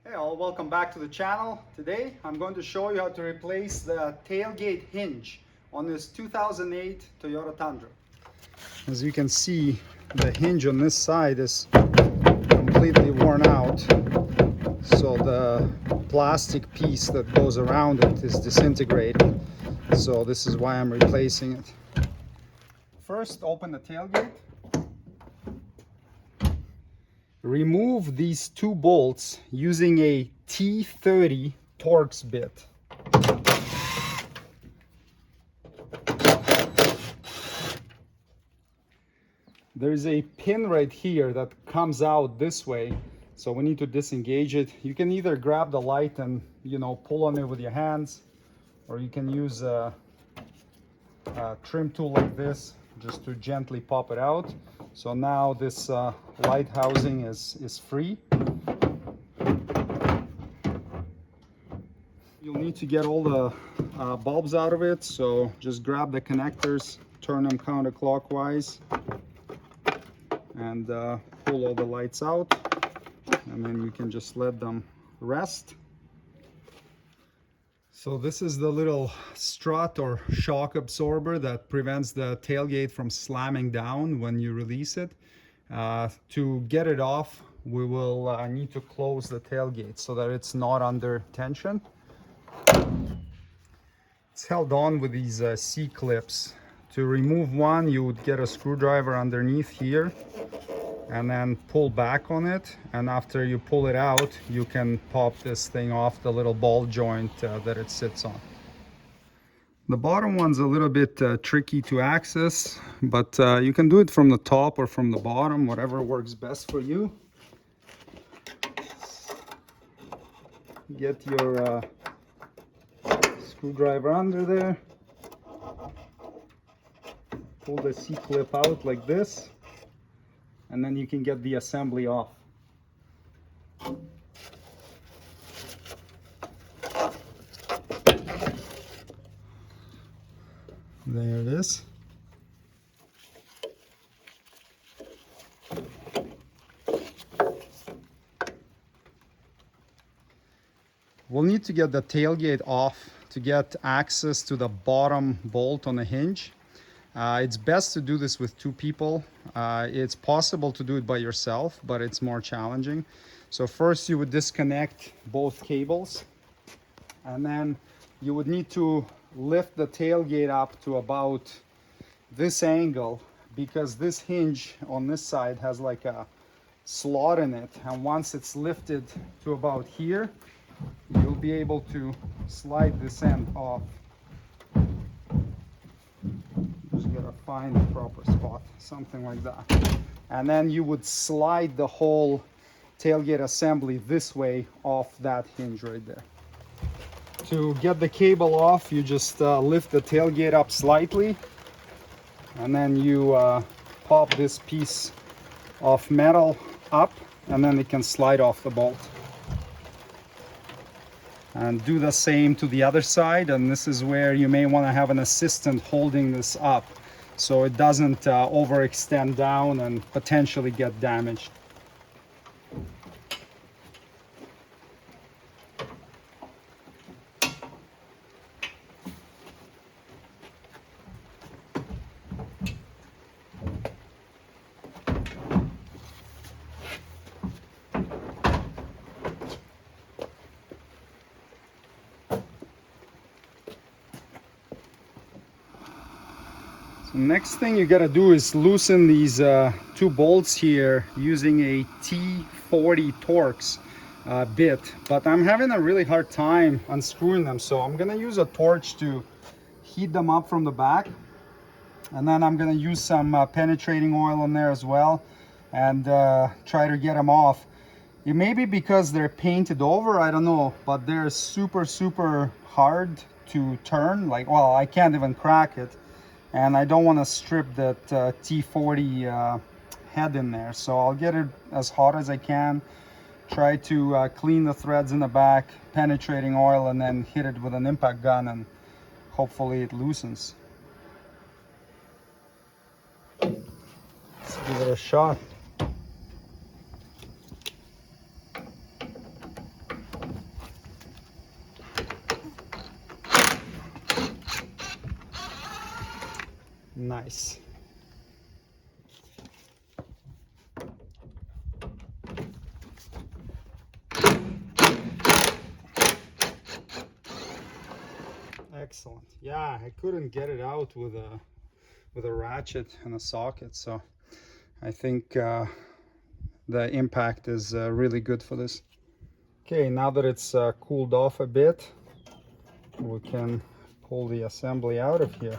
Hey all, welcome back to the channel. Today I'm going to show you how to replace the tailgate hinge on this 2008 Toyota Tundra. As you can see, the hinge on this side is completely worn out, so the plastic piece that goes around it is disintegrating. So this is why I'm replacing it. First, open the tailgate. Remove these two bolts using a T30 Torx bit. There's a pin right here that comes out this way, so we need to disengage it. You can either grab the light and pull on it with your hands, or you can use a trim tool like this just to gently pop it out. So now this light housing is free. You'll need to get all the bulbs out of it, so just grab the connectors, turn them counterclockwise, and pull all the lights out, and then you can just let them rest. So this is the little strut or shock absorber that prevents the tailgate from slamming down when you release it. To get it off, we will need to close the tailgate so that it's not under tension. It's held on with these C-clips. To remove one, you would get a screwdriver underneath here and then pull back on it, and after you pull it out, you can pop this thing off the little ball joint that it sits on. The bottom one's a little bit tricky to access, but you can do it from the top or from the bottom, whatever works best for you. Get your screwdriver under there, pull the C-clip out like this, and then you can get the assembly off. There it is. We'll need to get the tailgate off to get access to the bottom bolt on the hinge. It's best to do this with two people. It's possible to do it by yourself, but it's more challenging. So first you would disconnect both cables, and then you would need to lift the tailgate up to about this angle, because this hinge on this side has like a slot in it, and once it's lifted to about here, you'll be able to slide this end off. Just gotta find the proper spot, something like that. And then you would slide the whole tailgate assembly this way off that hinge right there. To get the cable off, you just lift the tailgate up slightly, and then you pop this piece of metal up, and then it can slide off the bolt. And do the same to the other side, and this is where you may want to have an assistant holding this up so it doesn't overextend down and potentially get damaged. Next thing you gotta do is loosen these two bolts here using a T40 Torx bit, but I'm having a really hard time unscrewing them, so I'm gonna use a torch to heat them up from the back, and then I'm gonna use some penetrating oil in there as well, and try to get them off. It may be because they're painted over, I don't know, but they're super hard to turn. Like, well, I can't even crack it. And I don't want to strip that T40 head in there, so I'll get it as hot as I can, try to clean the threads in the back, penetrating oil, and then hit it with an impact gun, and hopefully it loosens. Let's give it a shot. Nice. Excellent. Yeah, I couldn't get it out with a ratchet and a socket, so I think the impact is really good for this. Okay, now that it's cooled off a bit, we can pull the assembly out of here.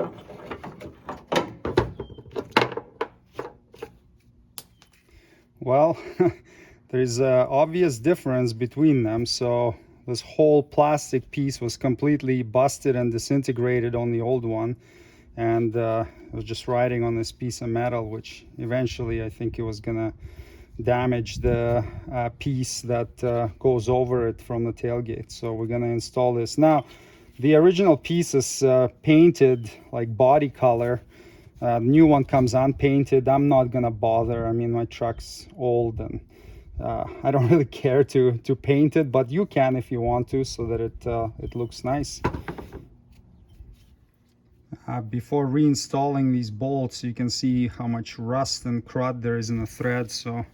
Well, there's an obvious difference between them. So this whole plastic piece was completely busted and disintegrated on the old one, and it was just riding on this piece of metal, which eventually I think it was gonna damage the piece that goes over it from the tailgate. So we're gonna install this now. The original piece is painted like body color. The new one comes unpainted. I'm not gonna bother. I mean, my truck's old and I don't really care to paint it, but you can if you want to, so that it looks nice. Before reinstalling these bolts, you can see how much rust and crud there is in the thread. So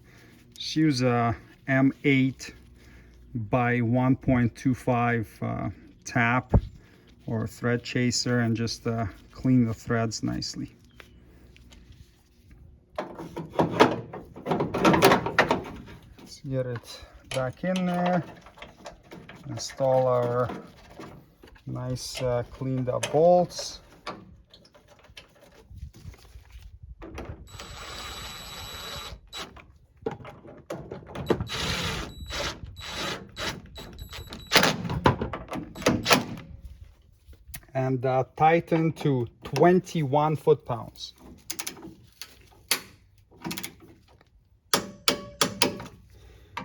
just use a M8 by 1.25 tap or thread chaser and just clean the threads nicely. Let's get it back in there. Install our nice cleaned up bolts. And tighten to 21 foot-pounds.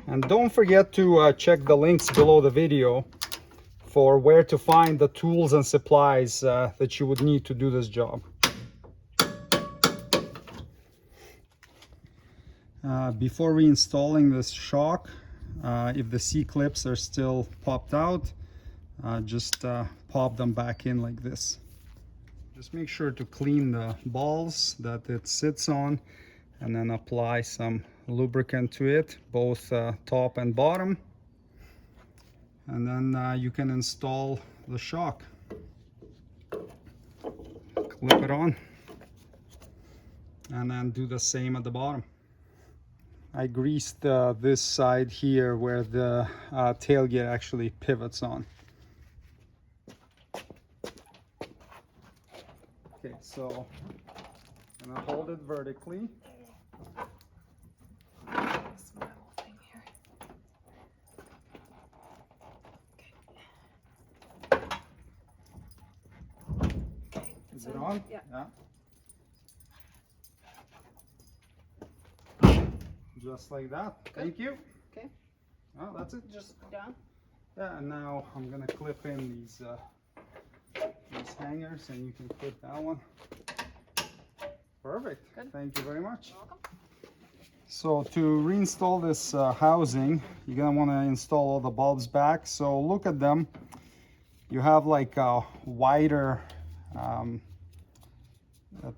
And don't forget to check the links below the video for where to find the tools and supplies that you would need to do this job. Before reinstalling this shock, if the C-clips are still popped out, just pop them back in like this. Just make sure to clean the balls that it sits on and then apply some lubricant to it, both top and bottom. And then you can install the shock. Clip it on and then do the same at the bottom. I greased this side here where the tailgate actually pivots on. Okay, so I'm gonna hold it vertically. This metal thing here. Okay. Is it on? Yeah. Just like that. Good. Thank you. Okay. Oh, that's it. Just down. Yeah, and now I'm gonna clip in these hangers, and you can clip that one. Perfect. Good. Thank you very much. You're welcome. So to reinstall this housing, you're gonna want to install all the bulbs back. So look at them. You have like wider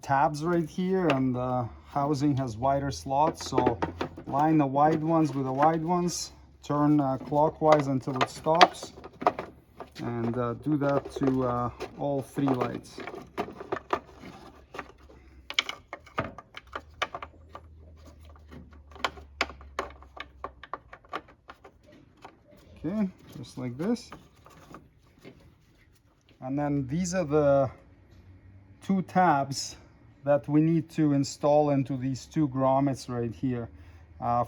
tabs right here, and the housing has wider slots. So line the wide ones with the wide ones. Turn clockwise until it stops, and do that to all three lights. Okay, just like this. And then these are the two tabs that we need to install into these two grommets right here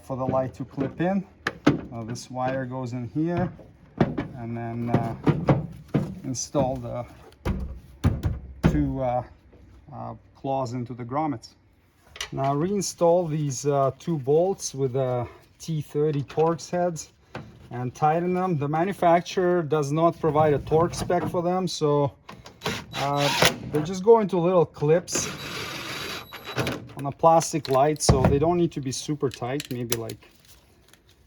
for the light to clip in. This wire goes in here, and then install the two claws into the grommets. Now reinstall these two bolts with T30 Torx heads and tighten them. The manufacturer does not provide a torque spec for them, so they just go into little clips on a plastic light, so they don't need to be super tight, maybe like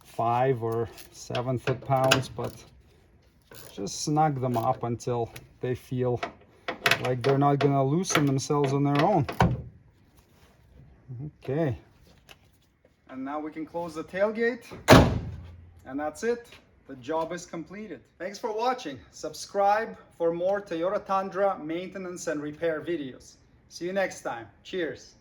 5 or 7 foot-pounds, but just snug them up until they feel like they're not gonna loosen themselves on their own. Okay. And now we can close the tailgate. And that's it. The job is completed. Thanks for watching. Subscribe for more Toyota Tundra maintenance and repair videos. See you next time. Cheers.